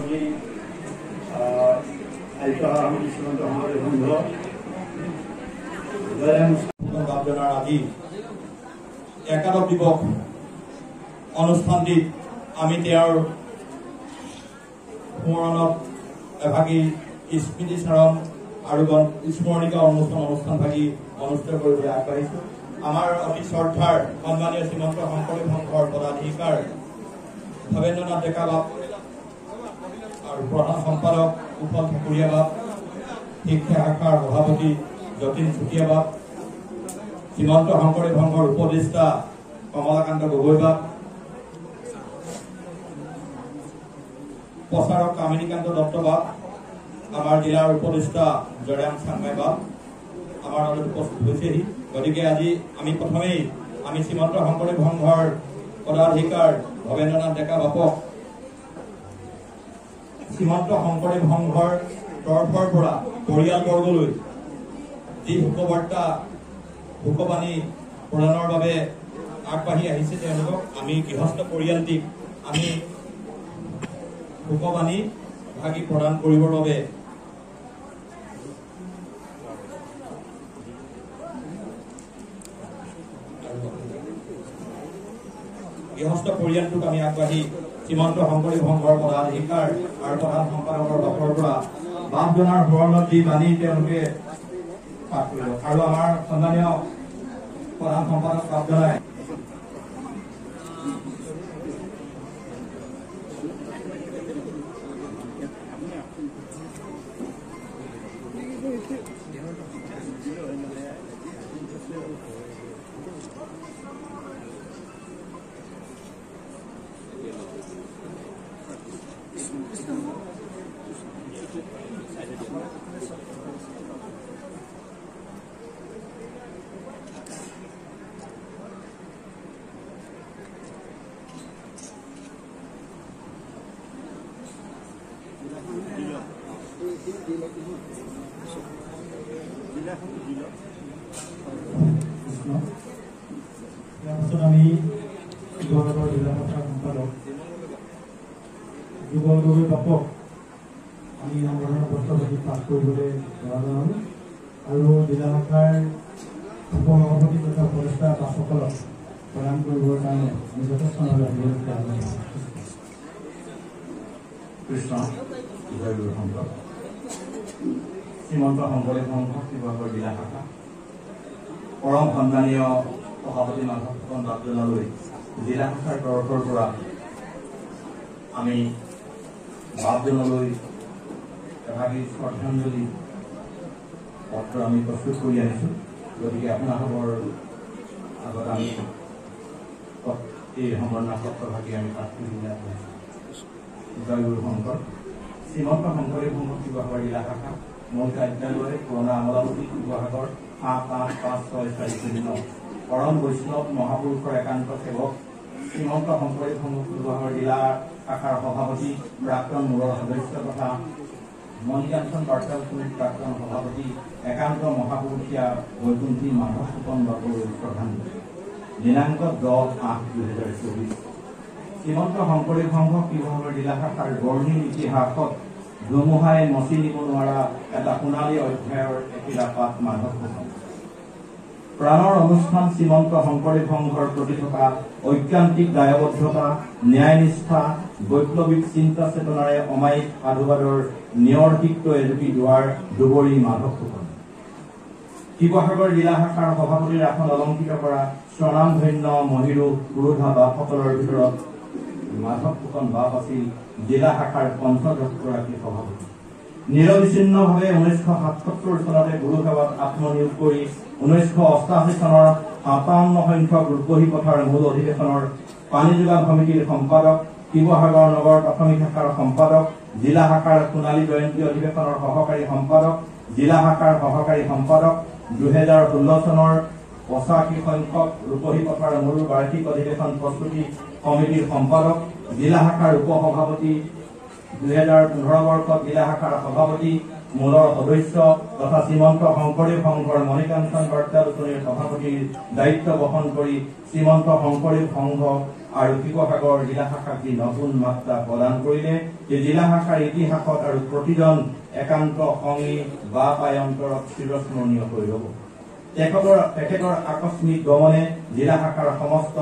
আমি শ্ৰীমন্ত শংকৰদেৱ সংঘ আজি একাদশ দিৱস অনুষ্ঠানটিত আমি তেওঁৰ সোঁৱৰণত এভাগী স্মৃতিচাৰণ আৰু স্মৰণিকা অনুষ্ঠানভাগী অনুষ্ঠিত কৰিবলৈ আগবাঢ়িছোঁ। আমাৰ অতি শ্ৰদ্ধাৰ সন্মানীয় শ্ৰীমন্ত শংকৰদেৱ সংঘৰ পদাধিকাৰ ভৱেন্দ্ৰনাথ ডেকা বাপ আৰু প্ৰধান সম্পাদক কুশল ঠাকুৰীয়া বাপ, শিক্ষা শাখাৰ সভাপতি যতীন চুতীয়া বাপ, শ্ৰীমন্ত শংকৰদেৱ সংঘৰ উপদেষ্টা কমলাকান্ত গগৈ বাপ, প্ৰচাৰক কামিনীকান্ত দত্ত বাপ, আমাৰ জিলাৰ উপদেষ্টা জয়ৰাম চাংমাই বাপ আমাৰ মাজত উপস্থিত হৈছেহি। গতিকে আজি আমি প্ৰথমেই শ্ৰীমন্ত শংকৰদেৱ সংঘৰ পদাধিকাৰ ভৱেন্দ্ৰনাথ ডেকা বাপক শ্ৰীমন্ত শংকৰদেৱ সংঘৰ তৰফৰ পৰা পৰিয়ালবৰ্গলৈ যি শোকবাৰ্তা শোকবাণী প্ৰদানৰ বাবে আগবাঢ়ি আহিছে তেওঁলোকক আমি গৃহস্থ পৰিয়ালটিক আমি শোকবাণী ভাগি প্ৰদান কৰিবৰ বাবে গৃহস্থ পৰিয়ালটোক আমি আগবাঢ়ি শ্ৰীমন্ত শংকৰদেৱ সংঘৰ পদাধিকাৰ আৰু প্ৰধান সম্পাদকৰ বাপৰ পৰা বাপ জনাৰ সোঁৱৰণত দি বাণী তেওঁলোকে পাঠ কৰিব আৰু আমাৰ সন্মানীয় প্ৰধান সম্পাদক বাপ জনাই আমি শিৱসাগৰ জিলা শাখাৰ সম্পাদক যুগল গগৈ বাপক আমি সংগঠনৰ বস্তুবাদী পাঠ কৰিবলৈ জনালোঁ আৰু জিলা শাখাৰ উপ সভাপতি তথা উপদেষ্টা বাপসকলক প্ৰদান কৰিবৰ কাৰণে আমি যথেষ্টভাৱে কৃষ্ণ জয়গুৰু সংঘ শ্ৰীমন্ত শংকৰদেৱ সংঘ শিৱসাগৰ জিলা শাখা পৰম সন্মানীয় সভাপতি মাধৱ ফুকন বাপজনলৈ জিলা শাখাৰ তৰফৰ পৰা আমি বাপজনলৈ এভাগী শ্ৰদ্ধাঞ্জলি পত্ৰ আমি প্ৰস্তুত কৰি আনিছোঁ। গতিকে আপোনালোকৰ আগত আমি এই সম্বৰ্ধনা পত্ৰভাগী আমি পাঠ কৰিবলৈ আহিছোঁ। জয়গুৰু শংকৰ শ্ৰীমন্ত শংকৰদেৱ সংঘ শিৱসাগৰ জিলা শাখা মূল কাৰ্যালয় পুৰণা আমোলাপতি শিৱসাগৰ 7855640 পৰম বৈষ্ণৱ মহাপুৰুষৰ একান্ত সেৱক শ্ৰীমন্ত শংকৰদেৱ সংঘ শিৱসাগৰ জিলা শাখাৰ সভাপতি প্ৰাক্তন মূলৰ সদস্য তথা মণিকাঞ্চন বাৰ্তাল সমিতিৰ প্ৰাক্তন সভাপতি একান্ত মহাপুৰুষীয়া বৈকুণ্ঠী মাধৱ ফুকন বাপুলৈ শ্ৰদ্ধাঞ্জলি। দিনাংক 10/8/2024 শ্ৰীমন্ত শংকৰদেৱ সংঘ শিৱসাগৰ জিলা শাখাৰ বৰ্ণিল ইতিহাসত ধুমুহাই মচি নিব নোৱাৰা এটা সোণালী অধ্যায়ৰ এখিলা পাত মাধৱ ফুকন। প্ৰাণৰ অনুষ্ঠান শ্ৰীমন্ত শংকৰদেৱ সংঘৰ প্ৰতি থকা ঐকান্তিক দায়বদ্ধতা, ন্যায়নিষ্ঠা, বৈপ্লৱিক চিন্তা চেতনাৰে অমায়িক সাধুবাদৰ নিয়ৰ্তিক্ত এজুপি দুৱাৰ দুবৰি মাধৱ ফুকন। শিৱসাগৰ জিলা শাখাৰ সভাপতিৰ আসন অলংকৃত কৰা স্বনামধন্য মহিৰু পুৰোধা বাপসকলৰ ভিতৰত মাধৱ ফুকন বাপ আছিল জিলা শাখাৰ পঞ্চদশগৰাকী সভাপতি। নিৰবিচ্ছিন্নভাৱে 1977 চনতে গুৰুসেৱাত আত্মনিয়োগ কৰি 1988 চনৰ 57 সংখ্যক ৰূপহী পথাৰ মূল অধিৱেশনৰ পানী যোগান সমিতিৰ সম্পাদক, শিৱসাগৰ নগৰ প্ৰাথমিক শাখাৰ সম্পাদক, জিলা শাখাৰ সোণালী জয়ন্তী অধিৱেশনৰ সহকাৰী সম্পাদক, জিলা শাখাৰ সহকাৰী সম্পাদক, 2016 চনৰ 85 সংখ্যক ৰূপহী পথাৰ মূল বাৰ্ষিক অধিৱেশন প্ৰস্তুতি সমিতিৰ সম্পাদক, জিলা শাখাৰ উপ সভাপতি, 2015 বৰ্ষত জিলা শাখাৰ সভাপতি, মূলৰ সদস্য তথা শ্ৰীমন্ত শংকৰদেৱ সংঘৰ মণিকাঞ্চন বাৰ্তালোচনীৰ সভাপতিৰ দায়িত্ব বহন কৰি শ্ৰীমন্ত শংকৰদেৱ সংঘ আৰু শিৱসাগৰ জিলা শাখাক যি নতুন মাত্ৰা প্ৰদান কৰিলে, এই জিলা শাখাৰ ইতিহাসত আৰু প্ৰতিজন একান্ত সংগী বা পায়ন্তৰত চিৰস্মৰণীয় হৈ ৰব। তেখেতৰ আকস্মিক গমনে জিলা শাখাৰ সমস্ত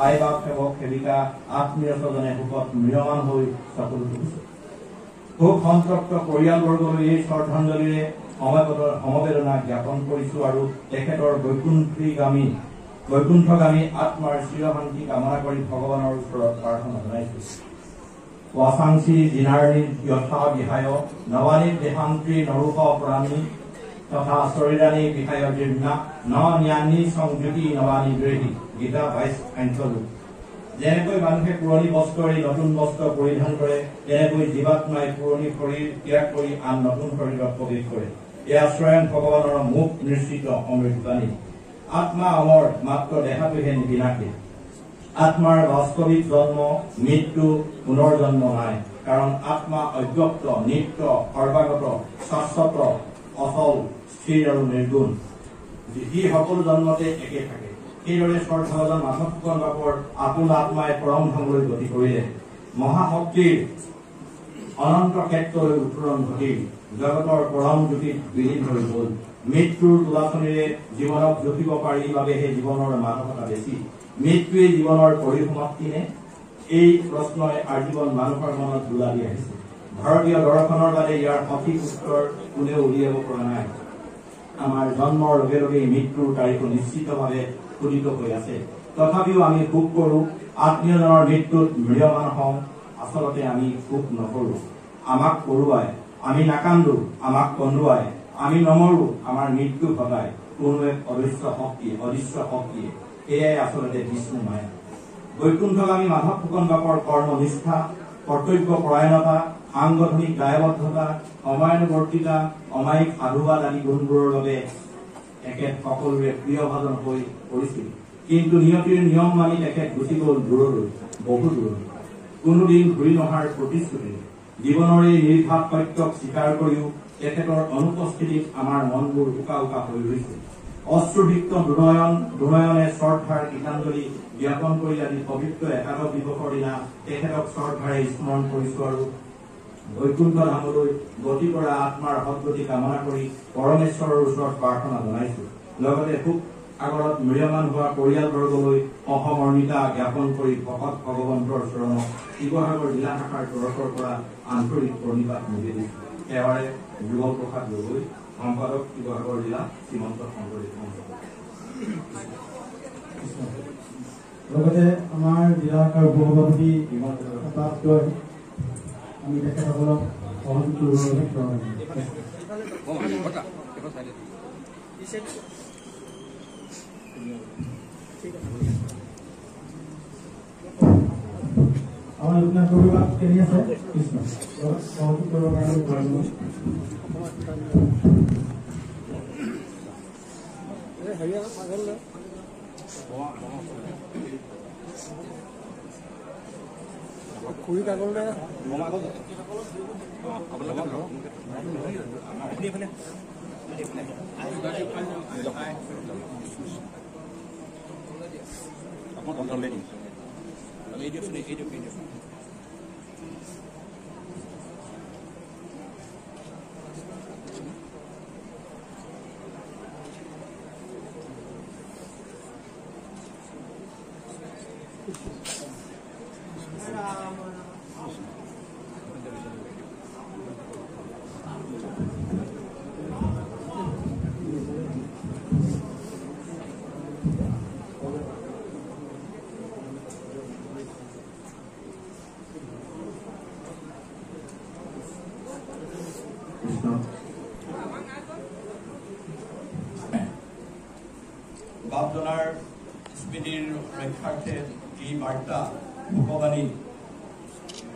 আইবাক সেৱক সেৱিকা আত্মীয় স্বজনে শোকত ম্ৰিয়মান হৈ চকুলো তুলিছে। শোক সন্তপ্ত পৰিয়ালবৰ্গলৈ এই শ্ৰদ্ধাঞ্জলিৰে সমবেদনা জ্ঞাপন কৰিছো আৰু তেখেতৰ বৈকুণ্ঠগামী আত্মাৰ চিৰশান্তি কামনা কৰি ভগৱানৰ ওচৰত প্ৰাৰ্থনা জনাইছো। ৱাচাংসী জিনাৰ্ণী যথা বিহায় নৱানী দেহান্ত্ৰী নৰুষ প্ৰাণী তথা শৰীৰাণী বিহায় জীৰ্ণা ন ন্যানী সংযুতি নৱানী গৃহী। গীতা 22:8। যেনেকৈ মানুহে পুৰণি বস্ত্ৰ এৰি নতুন বস্ত্ৰ পৰিধান কৰে, তেনেকৈ জীৱাত্মাই পুৰণি শৰীৰ ত্যাগ কৰি আন নতুন শৰীৰত প্ৰৱেশ কৰে। এয়া স্বয়ং ভগৱানৰ মুখ নিশ্চিত অমৃতবাণী। আত্মা অমৰ, মাত্ৰ দেহাটোহে বিনাশী। আত্মাৰ বাস্তৱিক জন্ম মৃত্যু পুনৰ জন্ম নাই, কাৰণ আত্মা অব্যক্ত, নিত্য, সৰ্বাগত, শাশ্বত, অচল, স্থিৰ আৰু নিৰ্গুণ, যি সকলো জন্মতে একে থাকে। সেইদৰে শ্ৰদ্ধাভাজন মাধৱ ফুকন বাপৰ আপোন আত্মাই পৰম ধামলৈ গতি কৰিলে। মহাশক্তিৰ অনন্ত ক্ষেত্ৰলৈ উত্তৰণ ঘটিল, জগতৰ পৰম জ্যোতিত বিলীন হৈ গল। মৃত্যুৰ তোলাচনীৰে জীৱনক জপিব পাৰি বাবেহে জীৱনৰ মানৱতা বেছি। মৃত্যুৱে জীৱনৰ পৰিসমাপ্তি নে? এই প্ৰশ্নই আজীৱন মানুহৰ মনত দোলা দি আহিছে। ভাৰতীয় দৰ্শনৰ বাদে ইয়াৰ সঠিক উত্তৰ কোনেও উলিয়াব পৰা নাই। আমাৰ জন্মৰ লগে লগেই মৃত্যুৰ তাৰিখো নিশ্চিতভাৱে খোদিত হৈ আছে। তথাপিও আমি শোক কৰো, আত্মীয়জনৰ মৃত্যুত ম্ৰিয়মান হওঁ। আচলতে আমি শোক নকৰো, আমাক কৰোৱাই। আমি নাকান্দো, আমাক কন্দুৱাই। আমি নমৰো, আমাৰ মৃত্যু ঘটায় কোনো এক অদৃশ্য শক্তিয়ে। এয়াই আচলতে বিষ্ণু মায়া। বৈকুণ্ঠগামী মাধৱ ফুকন বাপৰ কৰ্মনিষ্ঠা, কৰ্তব্য পৰায়ণতা, সাংগঠনিক দায়বদ্ধতা, সময়ানুৱৰ্তিতা, অমায়িক সাধুবাদ আদি গুণবোৰৰ বাবে তেখেত সকলোৰে প্ৰিয়ভাজন হৈ পৰিছিল। কিন্তু নিয়তিৰ নিয়ম মানি তেখেত গুচি গল দূৰলৈ, বহু দূৰলৈ, কোনোদিন ঘূৰি নহাৰ প্ৰতিশ্ৰুতিৰে। জীৱনৰ এই নিৰ্ঘাত সত্যক স্বীকাৰ কৰিও তেখেতৰ অনুপস্থিতিত আমাৰ মনবোৰ উকা উকা হৈ ৰৈছে। অশ্ৰুযুক্ত দুনয়নে শ্ৰদ্ধাৰ গীতাঞ্জলি জ্ঞাপন কৰি আজি পবিত্ৰ একাদশ দিৱসৰ দিনা তেখেতক শ্ৰদ্ধাৰে স্মৰণ কৰিছো আৰু বৈকুণ্ঠ ধামলৈ গতি কৰা আত্মাৰ সদ্গতি কামনা কৰি পৰমেশ্বৰৰ ওচৰত প্ৰাৰ্থনা জনাইছো। লগতে শোক আগৰত ম্ৰিয়মান হোৱা পৰিয়ালবৰ্গলৈ সহমৰ্মিতা জ্ঞাপন কৰি ভকত ভগৱন্তৰ চৰণত শিৱসাগৰ জিলা শাখাৰ তৰফৰ পৰা আন্তৰিক প্ৰণিপাত নিবেদিছো। সেৱাৰে যুগল প্ৰসাদ গগৈ, সম্পাদক শিৱসাগৰ জিলা শ্ৰীমন্ত শংকৰদেৱ মঞ্চ। লগতে আমাৰ জিলা শাখাৰ উপসভাপতি আমি তেখেতসকলক সহযোগ কৰিবলৈ আমাৰ লোকনাথ বৰুৱা কেনি আছে কৃষ্ণ সহযোগ কৰিবৰ কাৰণে খুৰি কাগজ বাপজনাৰ স্মৃতিৰ ৰক্ষাৰ্থে এই বাৰ্তা ভগৱানী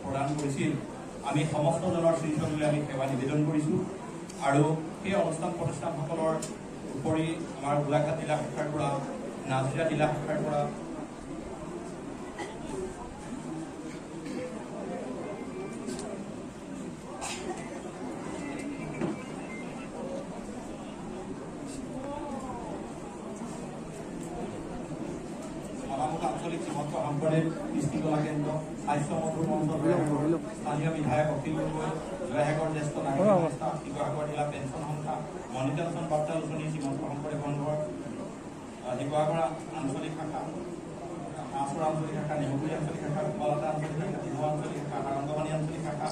প্ৰদান কৰিছিল। আমি সমস্তজনৰ শ্ৰীচৰণলৈ আমি সেৱা নিবেদন কৰিছোঁ আৰু সেই অনুষ্ঠান প্ৰতিষ্ঠানসকলৰ উপৰি আমাৰ গোলাঘাট জিলা শাখাৰ পৰা, নাজিৰা জিলা শাখাৰ পৰা আঞ্চলিক শ্ৰীমন্ত শংকৰদেৱ দৃষ্টিকলা কেন্দ্ৰ, স্বাস্থ্য মন্ত্ৰী মঞ্চ, স্থানীয় বিধায়ক অখিল গগৈ, জয়সাগৰ জ্যেষ্ঠ নাগৰিক সংস্থা, শিৱসাগৰ জিলা পেঞ্চন সংস্থা, মণিকাঞ্চন বাৰ্তা আলোচনী, শ্ৰীমন্ত শংকৰদেৱ সংঘৰ শিৱসাগৰ আঞ্চলিক শাখা, আঁচৰা আঞ্চলিক শাখা, নেমুগুৰি আঞ্চলিক শাখা, কলকাতা আঞ্চলিক শাখা, ডিব্ৰু আঞ্চলিক শাখা, সাৰংগবাণী আঞ্চলিক শাখা,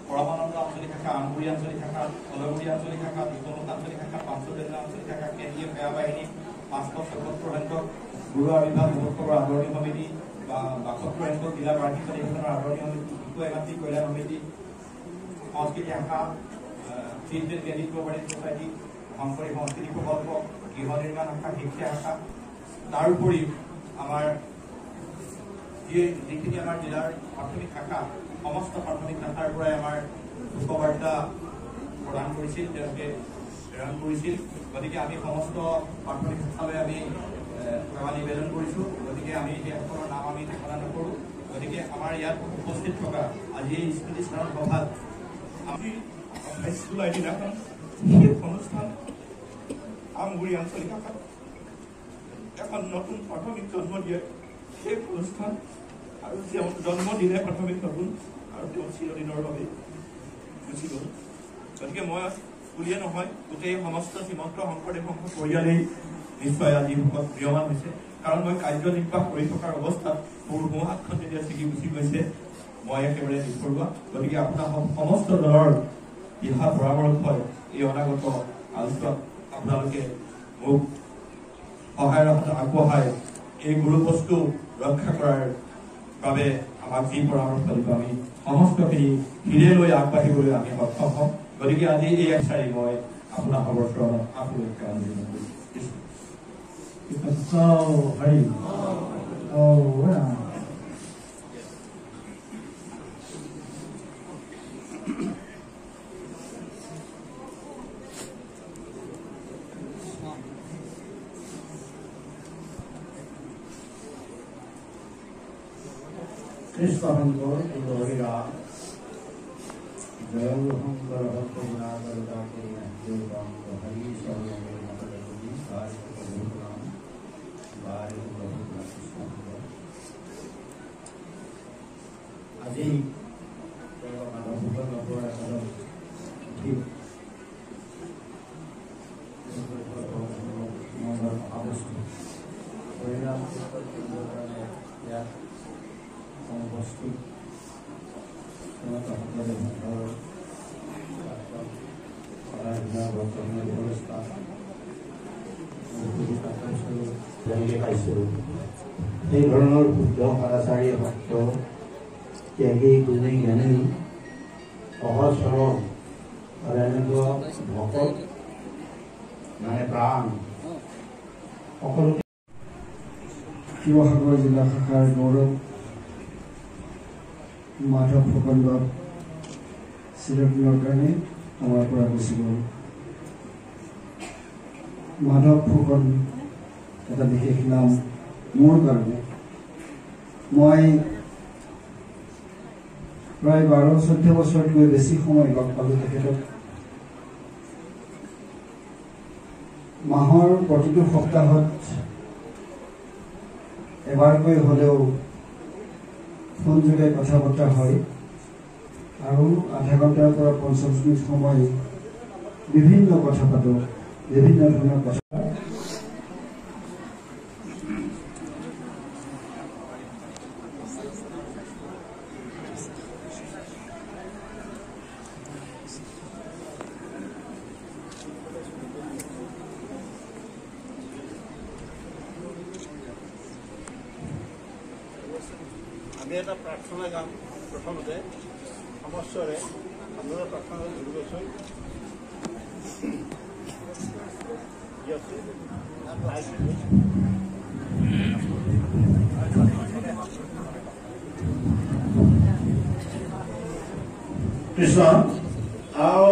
পৰমানন্দ আঞ্চলিক শাখা, আমগুৰি আঞ্চলিক শাখা, কলগুৰি আঞ্চলিক শাখা, বিষ্ণুমুখ আঞ্চলিক শাখা, পাঞ্চবেন্দ্ৰ আঞ্চলিক শাখা, কেন্দ্ৰীয় সেৱা বাহিনী 574 সংখ্যক গুৰু আবিৰ্ভাৱ মহোৎসৱৰ আদৰণি সমিতি, 72 সংখ্যক জিলা বাৰ্ষিক অধিৱেশনৰ আদৰণি সমিতি, শিশু একাত্মিক কল্যাণ সমিতি, সংস্কৃতি শাখা, চিলড্ৰেন ক্ৰেডিট কোঅপাৰেটিভ ছ'চাইটি, শংকৰী সংস্কৃতি প্ৰকল্প, গৃহ নিৰ্মাণ শাখা, শিক্ষা শাখা, তাৰোপৰি আমাৰ যিখিনি আমাৰ জিলাৰ প্ৰাথমিক শাখা, সমস্ত প্ৰাথমিক শাখাৰ পৰাই আমাৰ শোকবাৰ্তা প্ৰদান কৰিছিল, তেওঁলোকে প্ৰেৰণ কৰিছিল। গতিকে আমি সমস্ত প্ৰাথমিক শাখালৈ আমি সেৱা নিবেদন কৰিছোঁ। গতিকে আমি সেইসকলৰ নাম আমি ঘোষণা নকৰোঁ। গতিকে আমাৰ ইয়াত উপস্থিত থকা আজি এই স্মৃতি স্মৰণ সভাত আমি 28 জুলাই দিনাখন সেই অনুষ্ঠান আমগুৰি আঞ্চলিক শাখাত এখন নতুন প্ৰাথমিক জন্ম দিয়ে সেই অনুষ্ঠান, আৰু তেওঁ জন্ম দিলে প্ৰাথমিক নতুন, আৰু তেওঁ চিৰদিনৰ বাবে গুচি গ'ল। গতিকে মই বুলিয়ে নহয়, গোটেই সমস্ত শ্ৰীমন্ত শংকৰদেৱ সংঘ পৰিয়ালেই নিশ্চয় আজি ভোকত প্ৰিয়মান হৈছে। কাৰণ মই কাৰ্যনিৰ্বাহ কৰি থকাৰ অৱস্থাত মোৰ সোঁ হাতখন যেতিয়া ছিগি গুচি গৈছে, মই একেবাৰে নিষ্পৰুৱা। গতিকে আপোনাৰ সমস্ত দলৰ দিহা পৰামৰ্শই এই অনাগত কালছোৱাত আপোনালোকে মোক সহায়ৰ হাত আগবঢ়াই এই গুৰুবস্তু ৰক্ষা কৰাৰ বাবে আমাক যি পৰামৰ্শ দিব, আমি সমস্তখিনি হিৰে লৈ আগবাঢ়িবলৈ আমি সক্ষম হ'ম। গতিকে আজি এই একচাৰি মই আপোনাৰ সৰ্বস্বৰণত আপোনালোকে আন্দোলন কৰিছোঁ। কৃষ্ণ শংকৰ হৰিৰা জয় শংকৰ আজি এই ধৰণৰ শুদ্ধ সদাচাৰী ভক্ত ত্যাগী গুণী জ্ঞানী সহজ সৰল আৰু এনেকুৱা ভকত মানে প্ৰাণ সকলো শিৱসাগৰ জিলা শাখাৰ গৌৰৱ মাধৱ ফুকনক চিৰদিনৰ কাৰণে আমাৰ পৰা গুচি গ'ল। মাধৱ ফুকন এটা বিশেষ নাম মোৰ কাৰণে। মই প্ৰায় 12-14 বছৰতকৈ বেছি সময় লগ পালোঁ তেখেতক। মাহৰ প্ৰতিটো সপ্তাহত এবাৰকৈ হ'লেও ফোন যোগে কথা বতৰা হয়, আৰু আধা ঘণ্টাৰ পৰা 50 মিনিট সময় বিভিন্ন কথা পাতোঁ, বিভিন্ন ধৰণৰ কথা। আমি এটা প্ৰাৰ্থনা গাম প্ৰথমতে সমস্যৰে আপোনালোকে প্ৰাৰ্থনা জুৰি গৈছোঁ। কৃষ্ণ আও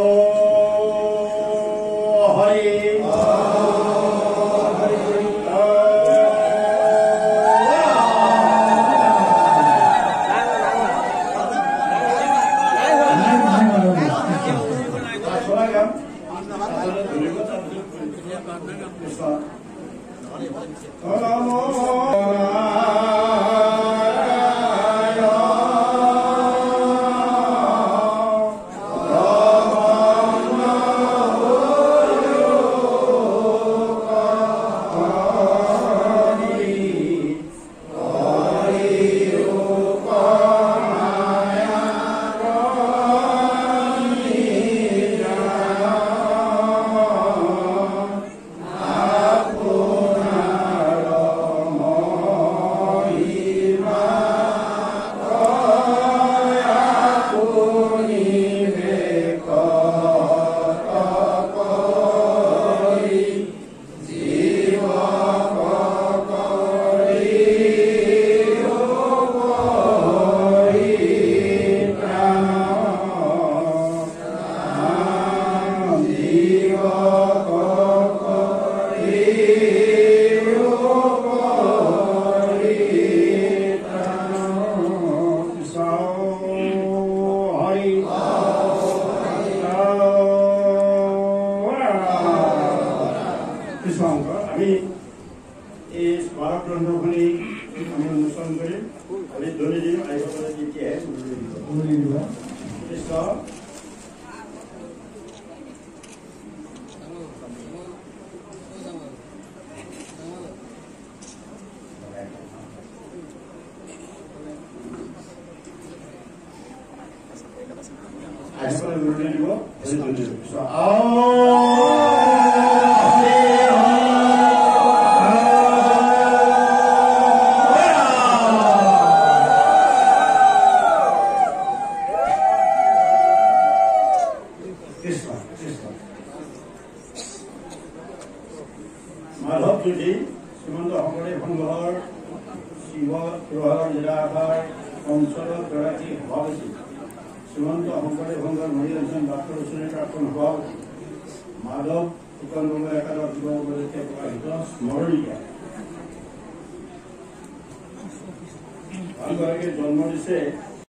হৰি উৰুলি দিম আইসকলে তেতিয়াহে উৰুলি দিব কৃষ্ণ আইসকলে উৰুলি দিব মাধৱ জ্যোতি শ্ৰীমন্ত শংকৰদেৱ সংঘৰ শিৱসাগৰ জিলাৰ অঞ্চলত গৰাকী সভাপতি শ্ৰীমন্ত শংকৰদেৱ সংঘৰ মহিলাজন ডাক্তৰ শ্ৰেণীৰ প্ৰাক্তন সভাপতি মাধৱ ফুকন গগৈ একাদশ দিৱস উপলক্ষে প্ৰকাশিত স্মৰণিকা আনগৰাকীয়ে জন্ম দিছে